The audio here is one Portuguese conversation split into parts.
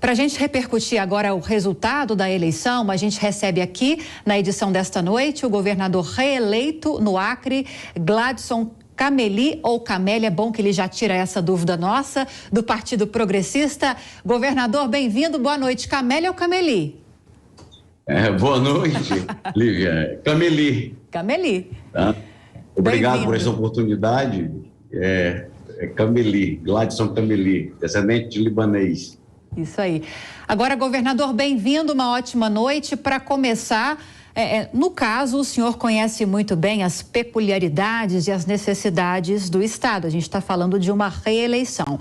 Para a gente repercutir agora o resultado da eleição, a gente recebe aqui, na edição desta noite, o governador reeleito no Acre, Gladson Cameli, ou Cameli, é bom que ele já tira essa dúvida nossa, do Partido Progressista. Governador, bem-vindo, boa noite. Cameli ou Cameli? Boa noite, Lívia. Cameli. Cameli. Tá? Obrigado por essa oportunidade. Cameli, Gladson Cameli, descendente de libanês. Isso aí. Agora, governador, bem-vindo, uma ótima noite. Para começar, no caso, o senhor conhece muito bem as peculiaridades e as necessidades do Estado. A gente está falando de uma reeleição,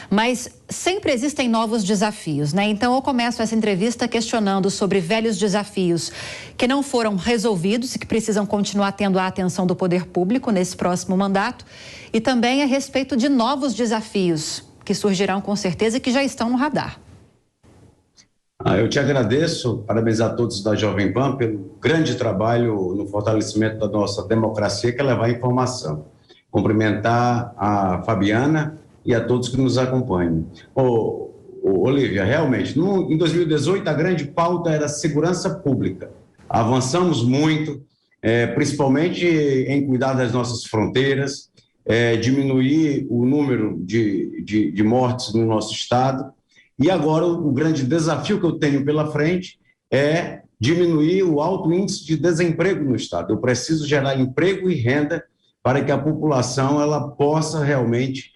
mas sempre existem novos desafios, né? Então, eu começo essa entrevista questionando sobre velhos desafios que não foram resolvidos e que precisam continuar tendo a atenção do poder público nesse próximo mandato, e também a respeito de novos desafios que surgirão com certeza e que já estão no radar. Eu te agradeço, parabenizar a todos da Jovem Pan pelo grande trabalho no fortalecimento da nossa democracia, que é levar informação. Cumprimentar a Fabiana e a todos que nos acompanham. Olívia, realmente, em 2018 a grande pauta era segurança pública. Avançamos muito, principalmente em cuidar das nossas fronteiras, diminuir o número de mortes no nosso estado. E agora o grande desafio que eu tenho pela frente é diminuir o alto índice de desemprego no estado. Eu preciso gerar emprego e renda para que a população ela possa realmente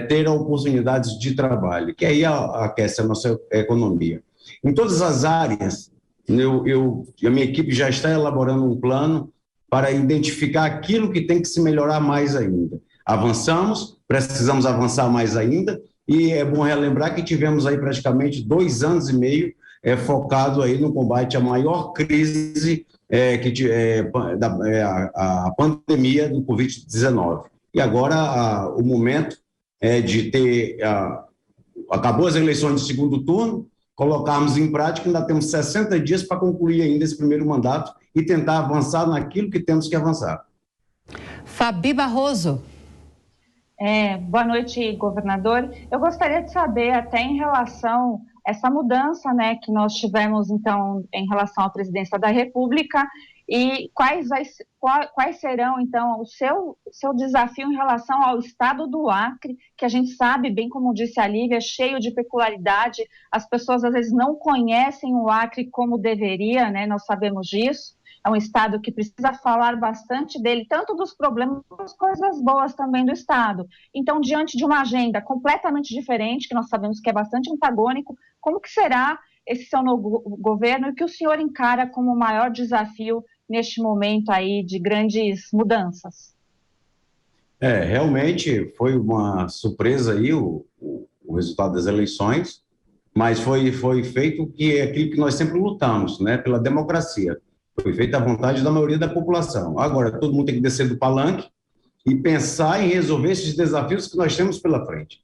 ter oportunidades de trabalho, que aí aquece a nossa economia. Em todas as áreas, a minha equipe já está elaborando um plano para identificar aquilo que tem que se melhorar mais ainda. Avançamos, precisamos avançar mais ainda, e é bom relembrar que tivemos aí praticamente 2 anos e meio focado aí no combate à maior crise a pandemia do Covid-19. E agora o momento é de ter, acabou as eleições de segundo turno, colocarmos em prática, ainda temos 60 dias para concluir ainda esse primeiro mandato e tentar avançar naquilo que temos que avançar. Fabi Barroso. Boa noite, governador. Eu gostaria de saber, até em relação a essa mudança, né, que nós tivemos, então, em relação à presidência da República, e quais serão, então, o seu desafio em relação ao estado do Acre, que a gente sabe, bem como disse a Lívia, é cheio de peculiaridade, as pessoas às vezes não conhecem o Acre como deveria, né, nós sabemos disso. É um estado que precisa falar bastante dele, tanto dos problemas quanto das coisas boas também do estado. Então, diante de uma agenda completamente diferente, que nós sabemos que é bastante antagônico, como que será esse seu novo governo e o que o senhor encara como o maior desafio neste momento aí de grandes mudanças? Realmente foi uma surpresa aí o resultado das eleições, mas foi feito aquilo que nós sempre lutamos, né, pela democracia. Foi feita à vontade da maioria da população. Agora, todo mundo tem que descer do palanque e pensar em resolver esses desafios que nós temos pela frente.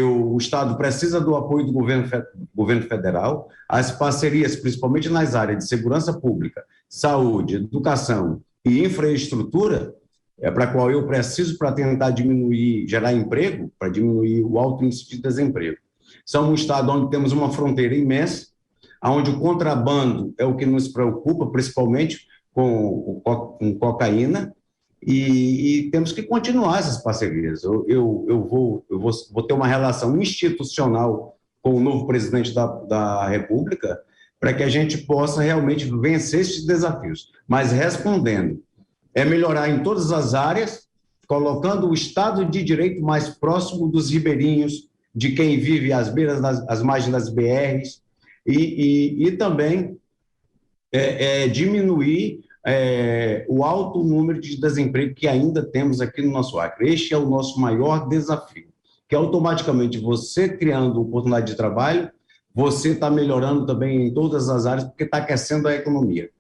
O Estado precisa do apoio do governo federal, as parcerias, principalmente nas áreas de segurança pública, saúde, educação e infraestrutura, para a qual eu preciso para tentar gerar emprego, para diminuir o alto índice de desemprego. Somos um Estado onde temos uma fronteira imensa, onde o contrabando é o que nos preocupa, principalmente com cocaína, e temos que continuar essas parcerias. Eu vou ter uma relação institucional com o novo presidente da República para que a gente possa realmente vencer esses desafios. Mas respondendo, melhorar em todas as áreas, colocando o Estado de Direito mais próximo dos ribeirinhos, de quem vive às beiras às margens das BRs, e também diminuir o alto número de desemprego que ainda temos aqui no nosso Acre. Este é o nosso maior desafio, que automaticamente você criando oportunidade de trabalho, você está melhorando também em todas as áreas, porque está aquecendo a economia.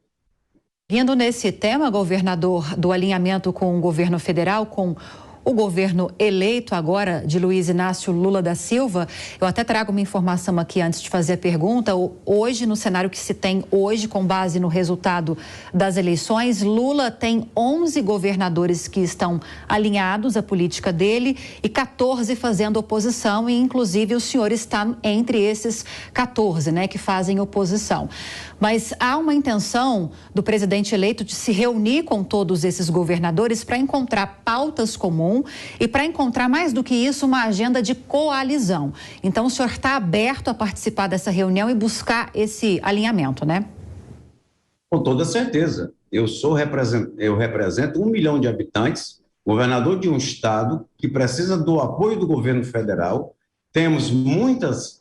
Vindo nesse tema, governador, do alinhamento com o governo federal, com o governo eleito agora de Luiz Inácio Lula da Silva. Eu até trago uma informação aqui antes de fazer a pergunta. Hoje, no cenário que se tem hoje, com base no resultado das eleições, Lula tem 11 governadores que estão alinhados à política dele e 14 fazendo oposição, e inclusive o senhor está entre esses 14, né, que fazem oposição. Mas há uma intenção do presidente eleito de se reunir com todos esses governadores para encontrar pautas comuns e para encontrar, mais do que isso, uma agenda de coalizão. Então, o senhor está aberto a participar dessa reunião e buscar esse alinhamento, né? Com toda certeza. Eu represento 1 milhão de habitantes, governador de um estado que precisa do apoio do governo federal. Temos muitas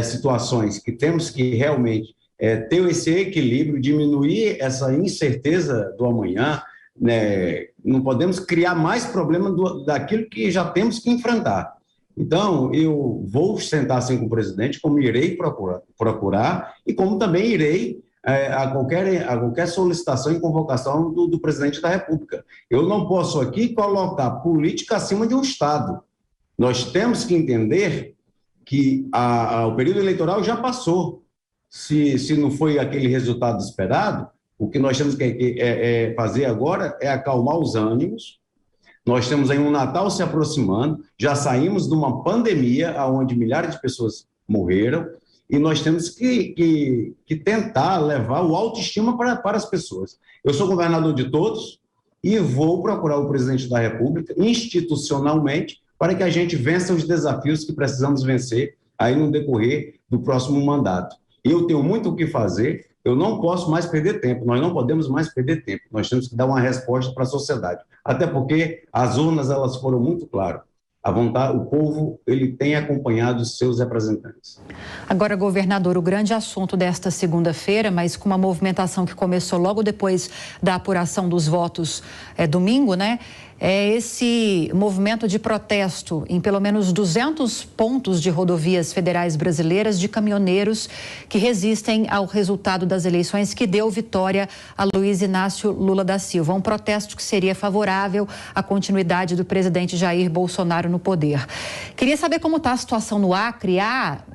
situações que temos que realmente ter esse equilíbrio, diminuir essa incerteza do amanhã, né? Não podemos criar mais problema daquilo que já temos que enfrentar. Então, eu vou sentar assim com o presidente, como irei procurar e como também irei a qualquer solicitação e convocação do presidente da República. Eu não posso aqui colocar política acima de um Estado. Nós temos que entender que o período eleitoral já passou. Se não foi aquele resultado esperado, o que nós temos que fazer agora é acalmar os ânimos. Nós temos aí um Natal se aproximando, já saímos de uma pandemia onde milhares de pessoas morreram, e nós temos que tentar levar o autoestima para as pessoas. Eu sou governador de todos e vou procurar o presidente da República institucionalmente para que a gente vença os desafios que precisamos vencer aí no decorrer do próximo mandato. Eu tenho muito o que fazer. Eu não posso mais perder tempo, nós não podemos mais perder tempo, nós temos que dar uma resposta para a sociedade, até porque as urnas elas foram muito claras, o povo ele tem acompanhado os seus representantes. Agora, governador, o grande assunto desta segunda-feira, mas com uma movimentação que começou logo depois da apuração dos votos domingo, né? É esse movimento de protesto em pelo menos 200 pontos de rodovias federais brasileiras de caminhoneiros que resistem ao resultado das eleições que deu vitória a Luiz Inácio Lula da Silva. Um protesto que seria favorável à continuidade do presidente Jair Bolsonaro no poder. Queria saber como está a situação no Acre.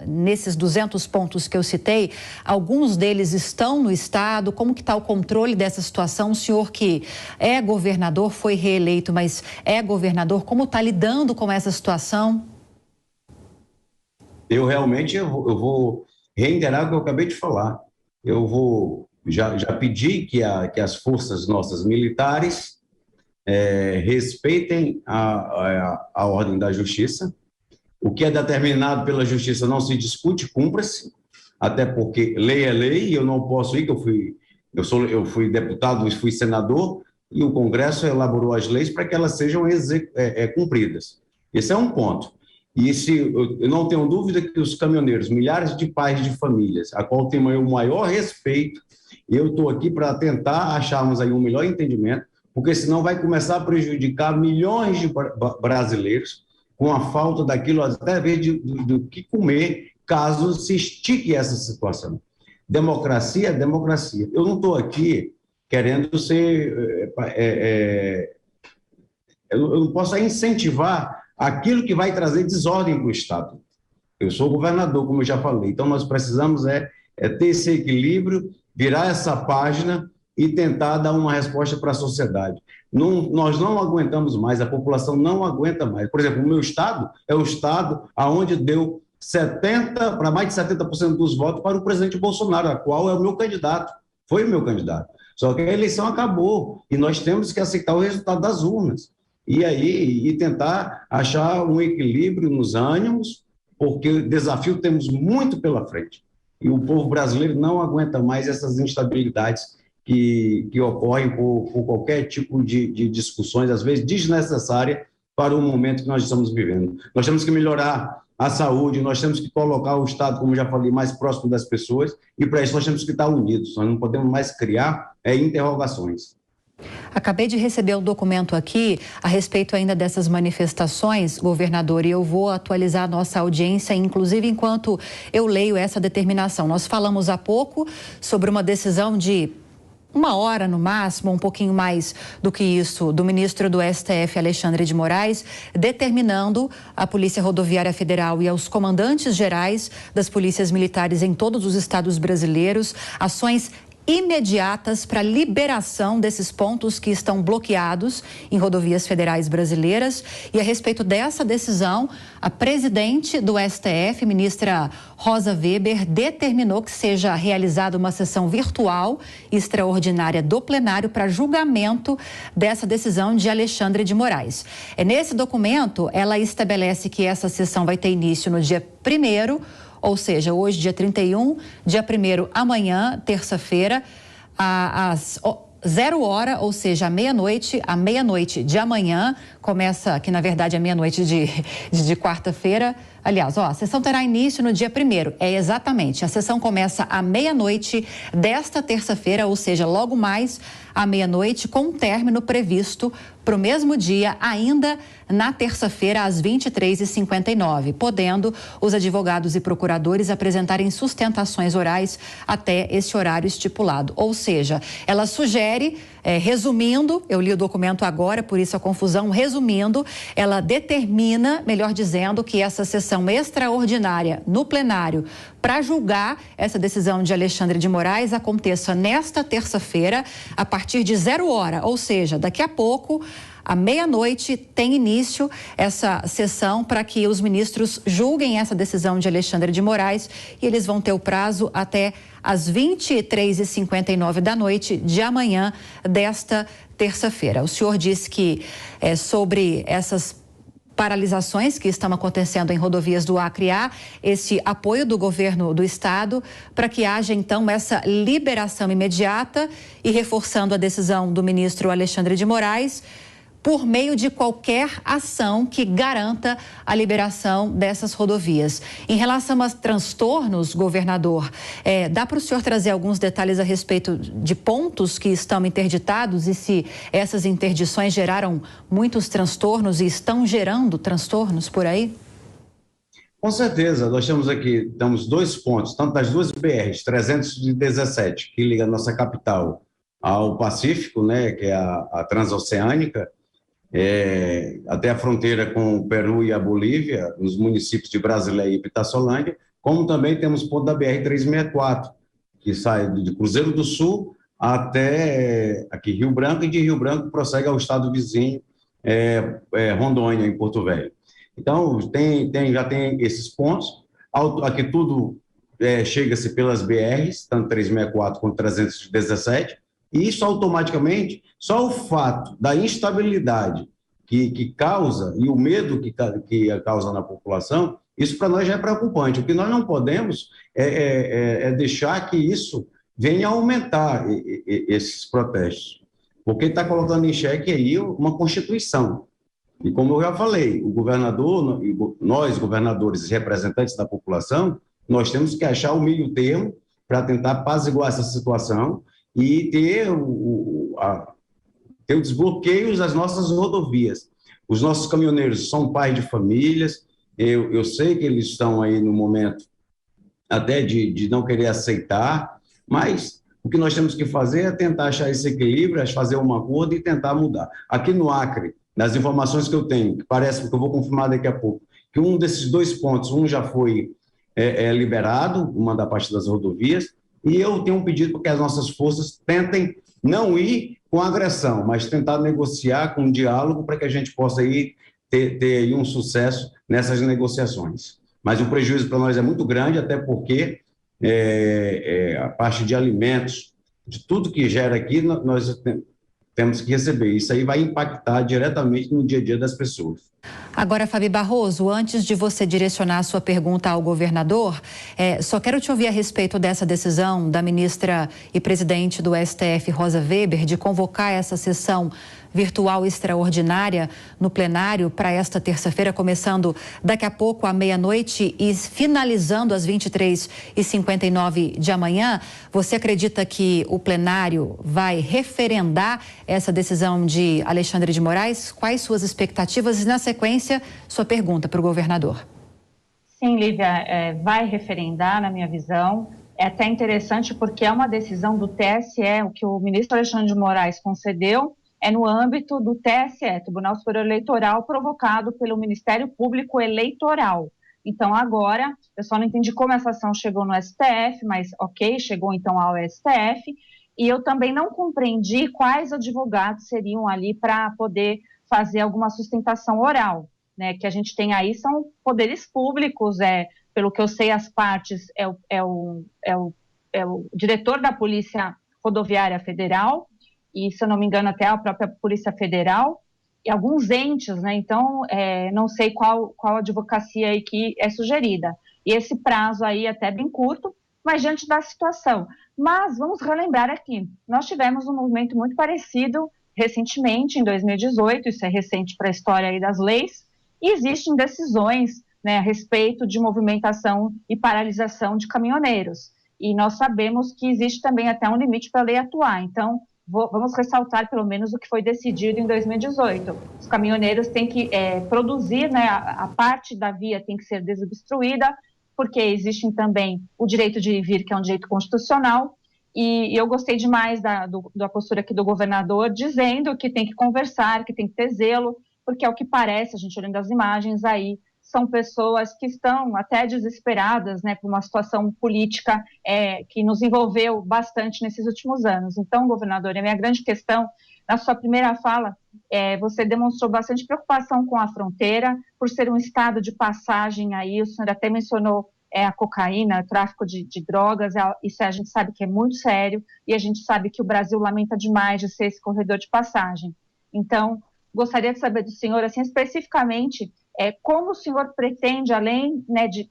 Nesses 200 pontos que eu citei, alguns deles estão no estado. Como que está o controle dessa situação? O senhor que é governador, foi reeleito, mas é governador, como está lidando com essa situação? Eu vou reiterar o que eu acabei de falar. Eu já pedi que as forças nossas militares respeitem a ordem da justiça. O que é determinado pela justiça não se discute, cumpra-se, até porque lei é lei, e eu não posso ir, que eu fui deputado, fui senador, e o Congresso elaborou as leis para que elas sejam cumpridas. Esse é um ponto. E eu não tenho dúvida que os caminhoneiros, milhares de pais de famílias, a qual tenho o maior respeito, eu estou aqui para tentar acharmos aí um melhor entendimento, porque senão vai começar a prejudicar milhões de brasileiros com a falta daquilo, até mesmo do que comer, caso se estique essa situação. Democracia é democracia. Eu não estou aqui querendo ser... eu não posso incentivar aquilo que vai trazer desordem para o Estado. Eu sou governador, como eu já falei, então nós precisamos ter esse equilíbrio, virar essa página e tentar dar uma resposta para a sociedade. Nós não aguentamos mais, a população não aguenta mais. Por exemplo, o meu estado é o estado onde deu para mais de 70% dos votos para o presidente Bolsonaro, a qual é o meu candidato, foi o meu candidato. Só que a eleição acabou e nós temos que aceitar o resultado das urnas. E tentar achar um equilíbrio nos ânimos, porque desafio temos muito pela frente. E o povo brasileiro não aguenta mais essas instabilidades que ocorrem por qualquer tipo de discussões, às vezes desnecessárias, para o momento que nós estamos vivendo. Nós temos que melhorar a saúde, nós temos que colocar o Estado, como já falei, mais próximo das pessoas, e para isso nós temos que estar unidos, nós não podemos mais criar interrogações. Acabei de receber um documento aqui a respeito ainda dessas manifestações, governador, e eu vou atualizar a nossa audiência, inclusive enquanto eu leio essa determinação. Nós falamos há pouco sobre uma decisão de uma hora no máximo, um pouquinho mais do que isso, do ministro do STF, Alexandre de Moraes, determinando à Polícia Rodoviária Federal e aos comandantes gerais das polícias militares em todos os estados brasileiros ações imediatas para liberação desses pontos que estão bloqueados em rodovias federais brasileiras. E a respeito dessa decisão, a presidente do STF, ministra Rosa Weber, determinou que seja realizada uma sessão virtual extraordinária do plenário para julgamento dessa decisão de Alexandre de Moraes. Nesse documento, ela estabelece que essa sessão vai ter início no dia 1º, ou seja, hoje, dia 31, dia 1º, amanhã, terça-feira, às 0 hora, ou seja, à meia-noite de amanhã, começa, que na verdade é meia-noite de quarta-feira. Aliás, a sessão terá início no dia 1º, exatamente. A sessão começa à meia-noite desta terça-feira, ou seja, logo mais à meia-noite, com um término previsto para o mesmo dia, ainda na terça-feira, às 23h59, podendo os advogados e procuradores apresentarem sustentações orais até esse horário estipulado. Ou seja, ela sugere, resumindo, eu li o documento agora, por isso a confusão, resumindo, ela determina, melhor dizendo, que essa sessão extraordinária no plenário para julgar essa decisão de Alexandre de Moraes aconteça nesta terça-feira, a partir de 0 hora, ou seja, daqui a pouco, à meia-noite, tem início essa sessão para que os ministros julguem essa decisão de Alexandre de Moraes e eles vão ter o prazo até às 23h59 da noite de amanhã desta terça-feira. O senhor disse que sobre essas paralisações que estão acontecendo em rodovias do Acre, há esse apoio do governo do estado para que haja então essa liberação imediata e reforçando a decisão do ministro Alexandre de Moraes por meio de qualquer ação que garanta a liberação dessas rodovias. Em relação a transtornos, governador, dá para o senhor trazer alguns detalhes a respeito de pontos que estão interditados e se essas interdições geraram muitos transtornos e estão gerando transtornos por aí? Com certeza, nós temos 2 pontos, tanto das 2 BRs, 317, que liga a nossa capital ao Pacífico, né, que é a transoceânica, até a fronteira com o Peru e a Bolívia, nos municípios de Brasileia e Pitaçolândia, como também temos ponto da BR-364, que sai de Cruzeiro do Sul até aqui Rio Branco, e de Rio Branco prossegue ao estado vizinho, Rondônia, em Porto Velho. Então, já tem esses pontos, aqui tudo chega-se pelas BRs, tanto 364 quanto 317, e isso automaticamente, só o fato da instabilidade que causa e o medo que causa na população, isso para nós já é preocupante. O que nós não podemos é deixar que isso venha a aumentar esses protestos, porque está colocando em xeque aí uma Constituição. E como eu já falei, o governador, nós governadores e representantes da população, nós temos que achar o meio termo para tentar apaziguar essa situação e ter o desbloqueio das nossas rodovias. Os nossos caminhoneiros são pais de famílias, eu sei que eles estão aí no momento até de não querer aceitar, mas o que nós temos que fazer é tentar achar esse equilíbrio, fazer um acordo e tentar mudar. Aqui no Acre, nas informações que eu tenho, que parece que eu vou confirmar daqui a pouco, que um desses 2 pontos, um já foi liberado, uma da parte das rodovias, e eu tenho um pedido para que as nossas forças tentem não ir com agressão, mas tentar negociar com diálogo para que a gente possa ter um sucesso nessas negociações. Mas o prejuízo para nós é muito grande, até porque a parte de alimentos, de tudo que gera aqui, nós temos que receber. Isso aí vai impactar diretamente no dia a dia das pessoas. Agora, Fabi Barroso, antes de você direcionar a sua pergunta ao governador, só quero te ouvir a respeito dessa decisão da ministra e presidente do STF, Rosa Weber, de convocar essa sessão virtual extraordinária no plenário para esta terça-feira, começando daqui a pouco à meia-noite e finalizando às 23h59 de amanhã. Você acredita que o plenário vai referendar essa decisão de Alexandre de Moraes? Quais suas expectativas? E, na sequência, sua pergunta para o governador. Sim, Lívia, vai referendar, na minha visão. É até interessante porque é uma decisão do TSE, o que o ministro Alexandre de Moraes concedeu é no âmbito do TSE, Tribunal Superior Eleitoral, provocado pelo Ministério Público Eleitoral. Então, agora, eu só não entendi como essa ação chegou no STF, mas ok, chegou então ao STF, e eu também não compreendi quais advogados seriam ali para poder fazer alguma sustentação oral, né? Que a gente tem aí são poderes públicos, pelo que eu sei, as partes é o diretor da Polícia Rodoviária Federal, e, se eu não me engano, até a própria Polícia Federal, e alguns entes, né? Então, não sei qual advocacia aí que é sugerida. E esse prazo aí é até bem curto, mas diante da situação. Mas vamos relembrar aqui, nós tivemos um movimento muito parecido recentemente, em 2018, isso é recente para a história aí das leis, e existem decisões, né, a respeito de movimentação e paralisação de caminhoneiros. E nós sabemos que existe também até um limite para a lei atuar. Então, vamos ressaltar pelo menos o que foi decidido em 2018. Os caminhoneiros têm que produzir, né, a parte da via tem que ser desobstruída, porque existe também o direito de ir e vir, que é um direito constitucional, e eu gostei demais da postura aqui do governador, dizendo que tem que conversar, que tem que ter zelo, porque é o que parece, a gente olhando as imagens aí, são pessoas que estão até desesperadas, né, por uma situação política que nos envolveu bastante nesses últimos anos. Então, governador, a minha grande questão, na sua primeira fala, você demonstrou bastante preocupação com a fronteira, por ser um estado de passagem aí, o senhor até mencionou a cocaína, o tráfico de drogas, isso a gente sabe que é muito sério, e a gente sabe que o Brasil lamenta demais de ser esse corredor de passagem. Então, gostaria de saber do senhor, assim, especificamente, como o senhor pretende, além, né, de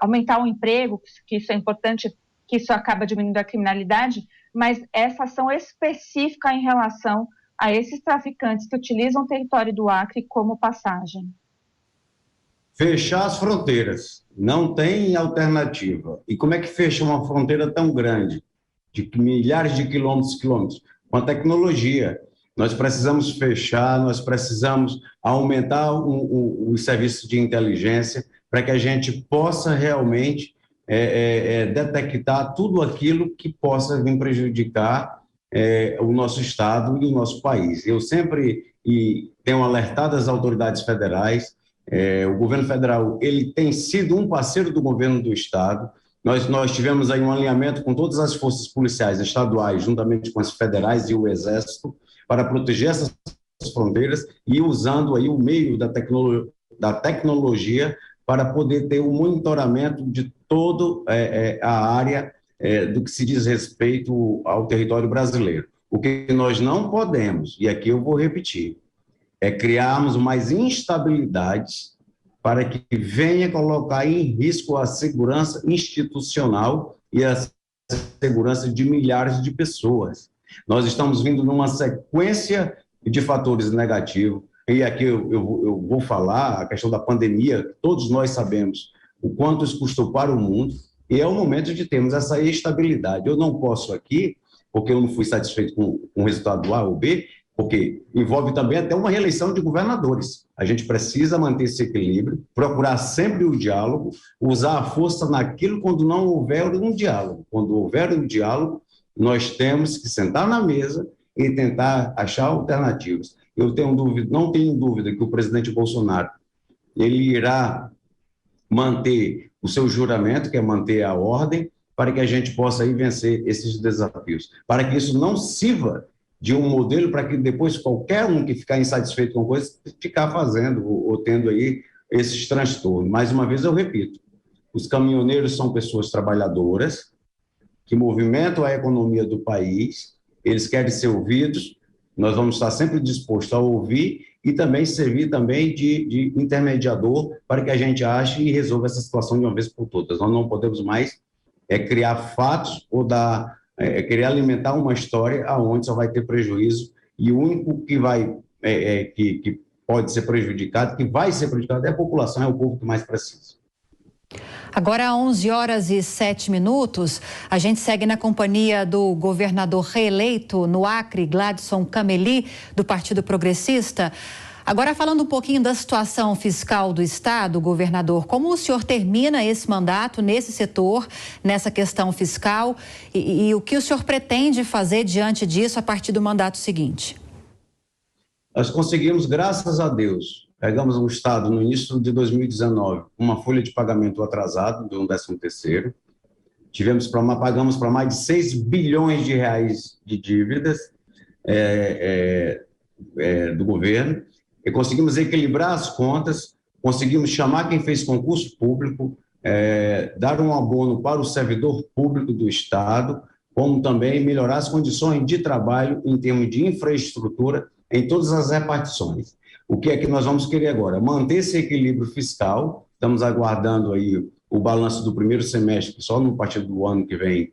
aumentar o emprego, que isso é importante, que isso acaba diminuindo a criminalidade, mas essa ação específica em relação a esses traficantes que utilizam o território do Acre como passagem? Fechar as fronteiras, não tem alternativa. E como é que fecha uma fronteira tão grande, de milhares de quilômetros? Com a tecnologia. Nós precisamos fechar, nós precisamos aumentar os serviços de inteligência para que a gente possa realmente detectar tudo aquilo que possa vir prejudicar o nosso Estado e o nosso país. Eu sempre tenho alertado as autoridades federais. O governo federal ele tem sido um parceiro do governo do Estado. Nós tivemos aí um alinhamento com todas as forças policiais estaduais, juntamente com as federais e o Exército, para proteger essas fronteiras e usando aí o meio da tecnologia para poder ter o monitoramento de toda a área do que se diz respeito ao território brasileiro. O que nós não podemos, e aqui eu vou repetir, é criarmos mais instabilidades para que venha colocar em risco a segurança institucional e a segurança de milhares de pessoas. Nós estamos vindo numa sequência de fatores negativos, e aqui eu vou falar a questão da pandemia, todos nós sabemos o quanto isso custou para o mundo, e é o momento de termos essa estabilidade. Eu não posso aqui, porque eu não fui satisfeito com o resultado do A ou B, porque envolve também até uma reeleição de governadores. A gente precisa manter esse equilíbrio, procurar sempre o diálogo, usar a força naquilo quando não houver um diálogo. Quando houver um diálogo, nós temos que sentar na mesa e tentar achar alternativas. Eu não tenho dúvida que o presidente Bolsonaro ele irá manter o seu juramento, que é manter a ordem, para que a gente possa aí vencer esses desafios. Para que isso não sirva de um modelo para que depois qualquer um que ficar insatisfeito com coisa ficar fazendo ou tendo aí esses transtornos. Mais uma vez eu repito, os caminhoneiros são pessoas trabalhadoras que movimentam a economia do país, eles querem ser ouvidos, nós vamos estar sempre dispostos a ouvir e também servir também de intermediador para que a gente ache e resolva essa situação de uma vez por todas. Nós não podemos mais criar fatos ou querer alimentar uma história aonde só vai ter prejuízo e o único que que pode ser prejudicado, que vai ser prejudicado é a população, é o povo que mais precisa. Agora, 11h07, a gente segue na companhia do governador reeleito no Acre, Gladson Cameli, do Partido Progressista. Agora, falando um pouquinho da situação fiscal do Estado, governador, como o senhor termina esse mandato nesse setor, nessa questão fiscal, e o que o senhor pretende fazer diante disso a partir do mandato seguinte? Nós conseguimos, graças a Deus, pegamos um Estado no início de 2019, uma folha de pagamento atrasado de um 13º, pagamos para mais de 6 bilhões de reais de dívidas do governo, e conseguimos equilibrar as contas, conseguimos chamar quem fez concurso público, dar um abono para o servidor público do Estado, como também melhorar as condições de trabalho em termos de infraestrutura em todas as repartições. O que é que nós vamos querer agora? Manter esse equilíbrio fiscal, estamos aguardando aí o balanço do primeiro semestre, que só no partir do ano que vem,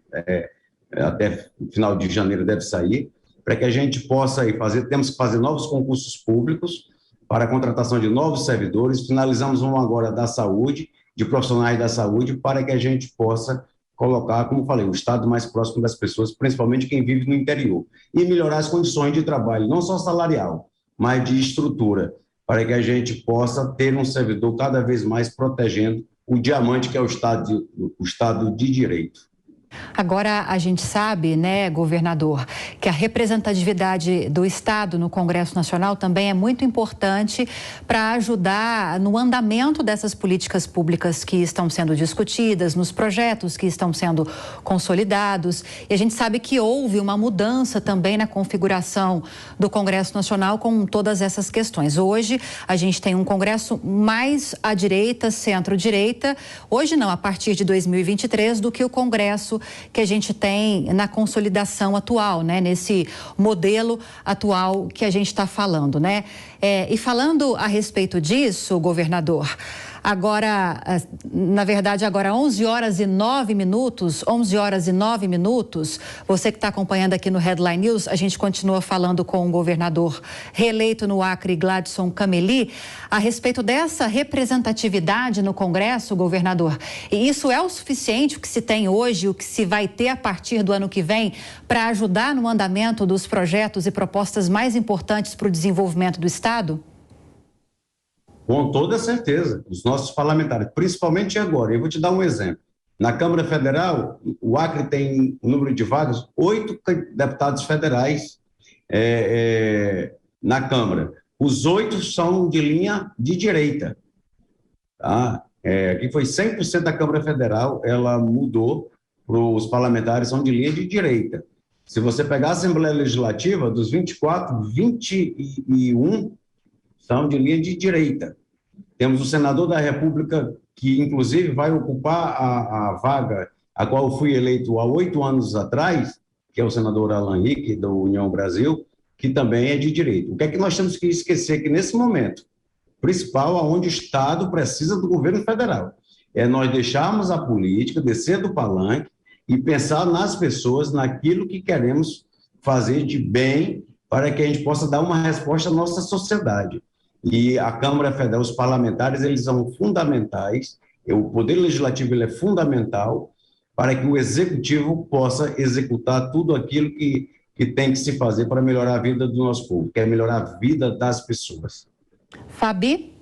até final de janeiro deve sair, para que a gente possa aí temos que fazer novos concursos públicos para a contratação de novos servidores, finalizamos um agora da saúde, de profissionais da saúde, para que a gente possa colocar, como falei, o Estado mais próximo das pessoas, principalmente quem vive no interior, e melhorar as condições de trabalho, não só salarial, mas de estrutura, para que a gente possa ter um servidor cada vez mais protegendo o diamante que é o Estado de Direito. Agora, a gente sabe, né, governador, que a representatividade do Estado no Congresso Nacional também é muito importante para ajudar no andamento dessas políticas públicas que estão sendo discutidas, nos projetos que estão sendo consolidados. E a gente sabe que houve uma mudança também na configuração do Congresso Nacional com todas essas questões. Hoje, a gente tem um Congresso mais à direita, centro-direita, hoje não, a partir de 2023, do que o Congresso que a gente tem na consolidação atual, né? Nesse modelo atual que a gente está falando, né? E falando a respeito disso, governador, agora, na verdade, agora 11 horas e 9 minutos, você que está acompanhando aqui no Headline News, a gente continua falando com o governador reeleito no Acre, Gladson Cameli, a respeito dessa representatividade no Congresso, governador. E isso é o suficiente, o que se tem hoje, o que se vai ter a partir do ano que vem, para ajudar no andamento dos projetos e propostas mais importantes para o desenvolvimento do Estado? Com toda certeza, os nossos parlamentares, principalmente agora. Eu vou te dar um exemplo. Na Câmara Federal, o Acre tem um número de vagas, 8 deputados federais na Câmara. Os 8 são de linha de direita. Tá? Aqui foi 100% da Câmara Federal, ela mudou para os parlamentares são de linha de direita. Se você pegar a Assembleia Legislativa, dos 24, 21 são de linha de direita. Temos o senador da República, que inclusive vai ocupar a vaga a qual eu fui eleito há 8 anos atrás, que é o senador Alan Henrique, da União Brasil, que também é de direita. O que é que nós temos que esquecer que nesse momento principal, onde o Estado precisa do governo federal, é nós deixarmos a política, descer do palanque e pensar nas pessoas, naquilo que queremos fazer de bem para que a gente possa dar uma resposta à nossa sociedade. E a Câmara Federal, os parlamentares, eles são fundamentais, o Poder Legislativo ele é fundamental para que o Executivo possa executar tudo aquilo que tem que se fazer para melhorar a vida do nosso povo, que é melhorar a vida das pessoas. Fabi?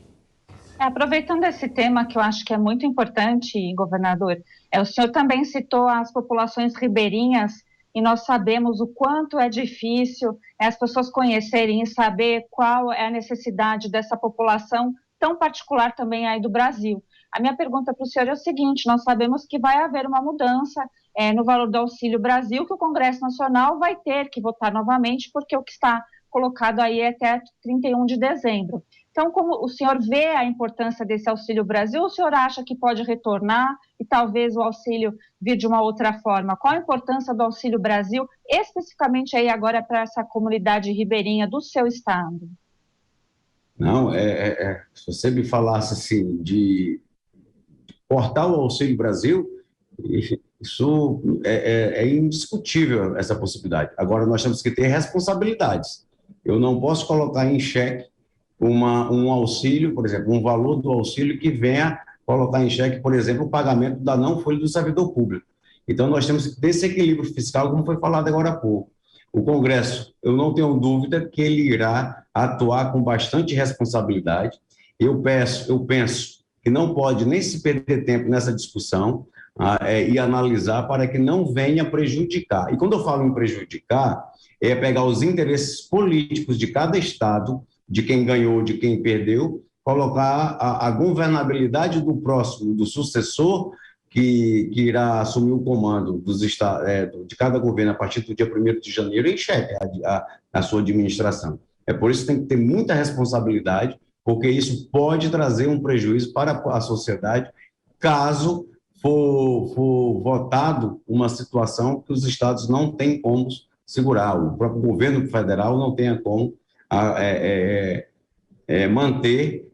Aproveitando esse tema que eu acho que é muito importante, governador, o senhor também citou as populações ribeirinhas, e nós sabemos o quanto é difícil as pessoas conhecerem e saber qual é a necessidade dessa população tão particular também aí do Brasil. A minha pergunta para o senhor é o seguinte: nós sabemos que vai haver uma mudança no valor do Auxílio Brasil, que o Congresso Nacional vai ter que votar novamente, porque o que está colocado aí é até 31 de dezembro. Então, como o senhor vê a importância desse Auxílio Brasil, o senhor acha que pode retornar e talvez o auxílio vir de uma outra forma? Qual a importância do Auxílio Brasil, especificamente aí agora para essa comunidade ribeirinha do seu estado? Não, se você me falasse assim de cortar o Auxílio Brasil, isso é indiscutível, essa possibilidade. Agora, nós temos que ter responsabilidades. Eu não posso colocar em xeque um auxílio, por exemplo, um valor do auxílio que venha colocar em xeque, por exemplo, o pagamento da não-folha do servidor público. Então, nós temos que ter esse equilíbrio fiscal, como foi falado agora há pouco. O Congresso, eu não tenho dúvida que ele irá atuar com bastante responsabilidade. Eu penso que não pode nem se perder tempo nessa discussão e analisar para que não venha prejudicar. E quando eu falo em prejudicar, é pegar os interesses políticos de cada estado, de quem ganhou, de quem perdeu, colocar a governabilidade do próximo, do sucessor, que irá assumir o comando de cada governo a partir do dia 1º de janeiro em xeque a sua administração. É por isso que tem que ter muita responsabilidade, porque isso pode trazer um prejuízo para a sociedade, caso for votado uma situação que os estados não têm como segurar, o próprio governo federal não tenha como manter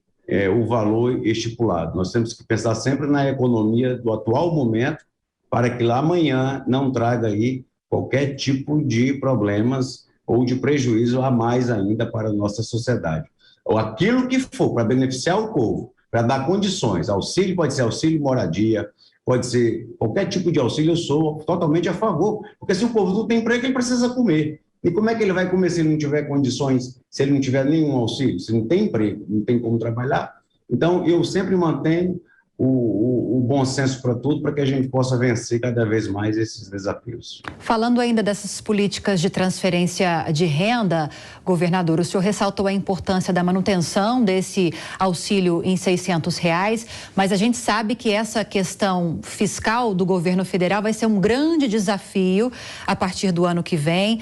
o valor estipulado. Nós temos que pensar sempre na economia do atual momento para que lá amanhã não traga aí qualquer tipo de problemas ou de prejuízo a mais ainda para a nossa sociedade. Ou aquilo que for para beneficiar o povo, para dar condições, auxílio pode ser auxílio moradia, pode ser qualquer tipo de auxílio, eu sou totalmente a favor, porque se o povo não tem emprego, ele precisa comer. E como é que ele vai comer se ele não tiver condições, se ele não tiver nenhum auxílio, se não tem emprego, não tem como trabalhar? Então, eu sempre mantenho o bom senso para tudo, para que a gente possa vencer cada vez mais esses desafios. Falando ainda dessas políticas de transferência de renda, governador, o senhor ressaltou a importância da manutenção desse auxílio em R$600, mas a gente sabe que essa questão fiscal do governo federal vai ser um grande desafio a partir do ano que vem.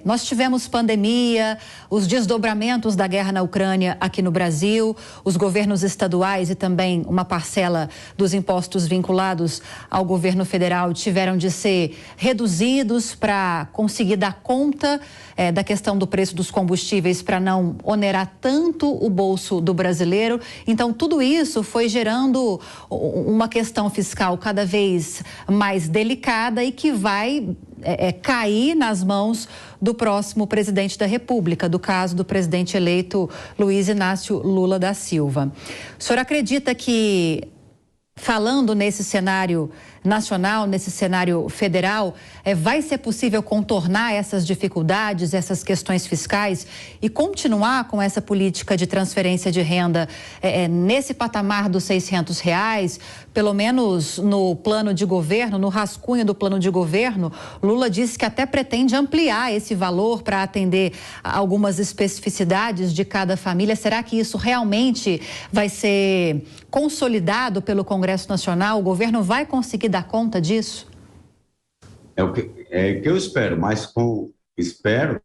Nós tivemos pandemia, os desdobramentos da guerra na Ucrânia aqui no Brasil, os governos estaduais e também uma parcela dos impostos vinculados ao governo federal tiveram de ser reduzidos para conseguir dar conta da questão do preço dos combustíveis para não onerar tanto o bolso do brasileiro. Então, tudo isso foi gerando uma questão fiscal cada vez mais delicada e que vai cair nas mãos do próximo presidente da República, do caso do presidente eleito Luiz Inácio Lula da Silva. O senhor acredita que, falando nesse cenário nacional, nesse cenário federal, vai ser possível contornar essas dificuldades, essas questões fiscais e continuar com essa política de transferência de renda nesse patamar dos R$600, pelo menos no plano de governo, no rascunho do plano de governo? Lula disse que até pretende ampliar esse valor para atender algumas especificidades de cada família. Será que isso realmente vai ser consolidado pelo Congresso Nacional? O governo vai conseguir dar conta disso? É o que eu espero, mas espero,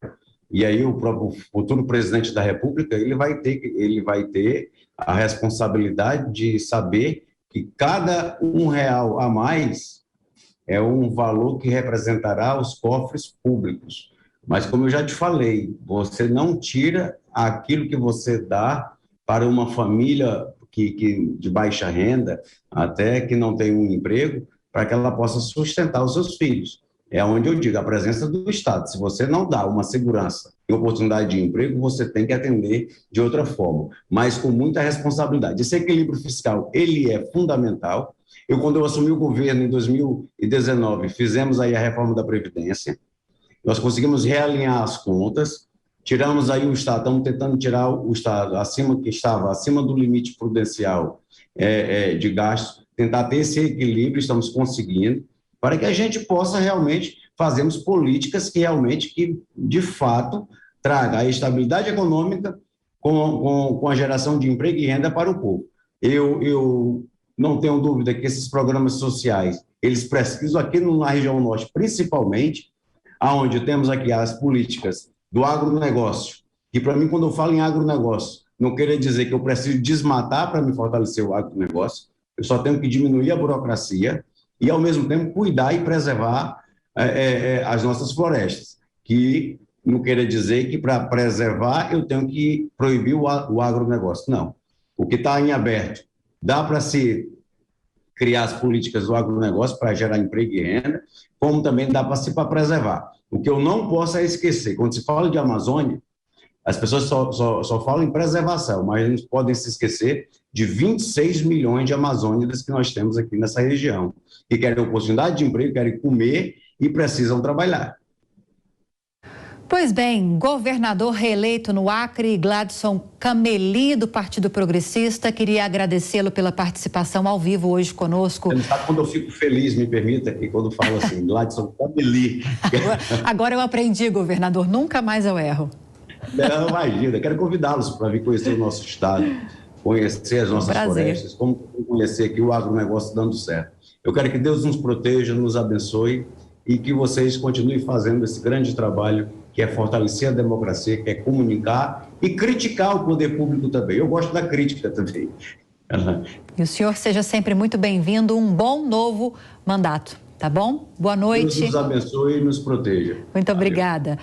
e aí o próprio futuro presidente da República, ele vai ter a responsabilidade de saber que cada R$1 a mais é um valor que representará os cofres públicos. Mas, como eu já te falei, você não tira aquilo que você dá para uma família de baixa renda, até que não tem um emprego, para que ela possa sustentar os seus filhos. É onde eu digo, a presença do Estado. Se você não dá uma segurança e oportunidade de emprego, você tem que atender de outra forma, mas com muita responsabilidade. Esse equilíbrio fiscal, ele é fundamental. Quando eu assumi o governo em 2019, fizemos aí a reforma da Previdência, nós conseguimos realinhar as contas, tiramos aí o Estado, estamos tentando tirar o Estado que estava acima do limite prudencial de gastos, tentar ter esse equilíbrio, estamos conseguindo, para que a gente possa realmente fazermos políticas que de fato, traga a estabilidade econômica com a geração de emprego e renda para o povo. Eu não tenho dúvida que esses programas sociais, eles precisam aqui na região norte, principalmente, onde temos aqui as políticas do agronegócio, que para mim, quando eu falo em agronegócio, não quer dizer que eu preciso desmatar para me fortalecer o agronegócio, eu só tenho que diminuir a burocracia e, ao mesmo tempo, cuidar e preservar as nossas florestas, que não quer dizer que, para preservar, eu tenho que proibir o agronegócio. Não. O que está em aberto, dá para se criar as políticas do agronegócio para gerar emprego e renda, como também dá para preservar. O que eu não posso é esquecer, quando se fala de Amazônia, as pessoas só falam em preservação, mas não podem se esquecer de 26 milhões de amazônidas que nós temos aqui nessa região, que querem oportunidade de emprego, querem comer e precisam trabalhar. Pois bem, governador reeleito no Acre, Gladson Cameli, do Partido Progressista, queria agradecê-lo pela participação ao vivo hoje conosco. Você sabe quando eu fico feliz, me permita, que quando falo assim, Gladson Cameli. Agora eu aprendi, governador, nunca mais eu erro. Não, imagina, quero convidá-los para vir conhecer o nosso estado, conhecer as nossas florestas, como conhecer aqui o agronegócio dando certo. Eu quero que Deus nos proteja, nos abençoe e que vocês continuem fazendo esse grande trabalho que é fortalecer a democracia, que é comunicar e criticar o poder público também. Eu gosto da crítica também. E o senhor seja sempre muito bem-vindo, um bom novo mandato, tá bom? Boa noite. Deus nos abençoe e nos proteja. Muito obrigada.